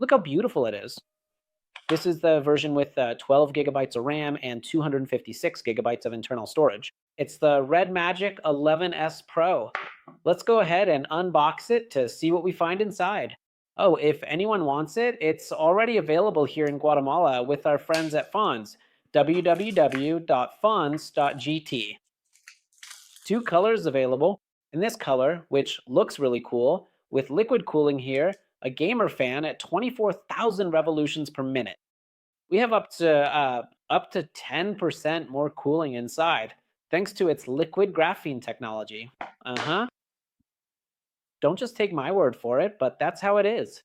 Look how beautiful it is. This is the version with 12 gigabytes of RAM and 256 gigabytes of internal storage. It's the Redmagic 11S Pro. Let's go ahead and unbox it to see what we find inside. Oh, if anyone wants it, it's already available here in Guatemala with our friends at Fonz, www.fonz.gt. Two colors available. In this color, which looks really cool, with liquid cooling here, a gamer fan at 24,000 revolutions per minute. We have up to 10% more cooling inside, thanks to its liquid graphene technology. Uh-huh. Don't just take my word for it, but that's how it is.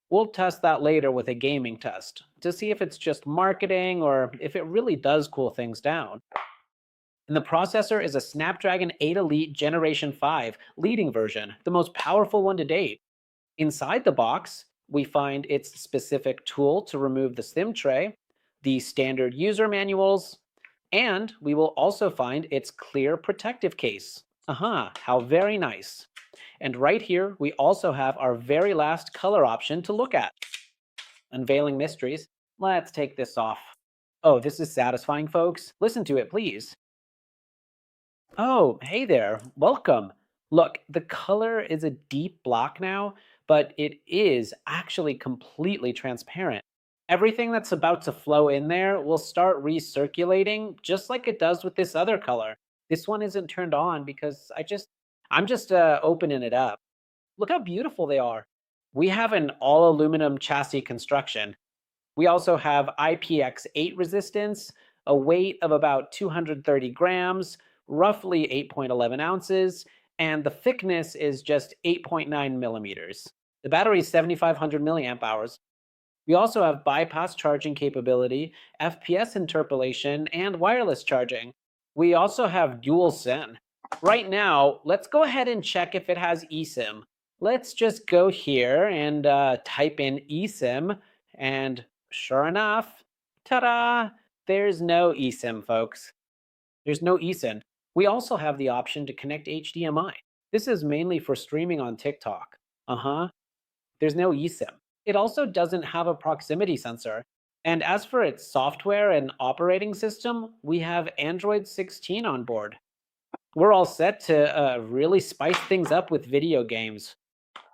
We'll test that later with a gaming test to see if it's just marketing or if it really does cool things down. And the processor is a Snapdragon 8 Elite Generation 5 leading version, the most powerful one to date. Inside the box, we find its specific tool to remove the SIM tray, the standard user manuals, and we will also find its clear protective case. Aha, how very nice. And right here, we also have our very last color option to look at. Unveiling mysteries. Let's take this off. Oh, this is satisfying, folks. Listen to it, please. Oh, hey there. Welcome. Look, the color is a deep black now, but it is actually completely transparent. Everything that's about to flow in there will start recirculating just like it does with this other color. This one isn't turned on because I'm just opening it up. Look how beautiful they are. We have an all aluminum chassis construction. We also have IPX8 resistance, a weight of about 230 grams, roughly 8.11 ounces, and the thickness is just 8.9 millimeters. The battery is 7,500 milliamp hours. We also have bypass charging capability, FPS interpolation, and wireless charging. We also have dual SIM. Right now, let's go ahead and check if it has eSIM. Let's just go here and type in eSIM, and sure enough, ta-da! There's no eSIM, folks. There's no eSIM. We also have the option to connect HDMI. This is mainly for streaming on TikTok. Uh-huh. There's no eSIM. It also doesn't have a proximity sensor. And as for its software and operating system, we have Android 16 on board. We're all set to really spice things up with video games.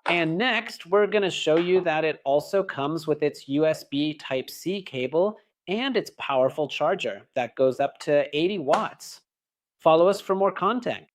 And next, we're going to show you that it also comes with its USB Type-C cable and its powerful charger that goes up to 80 watts. Follow us for more content.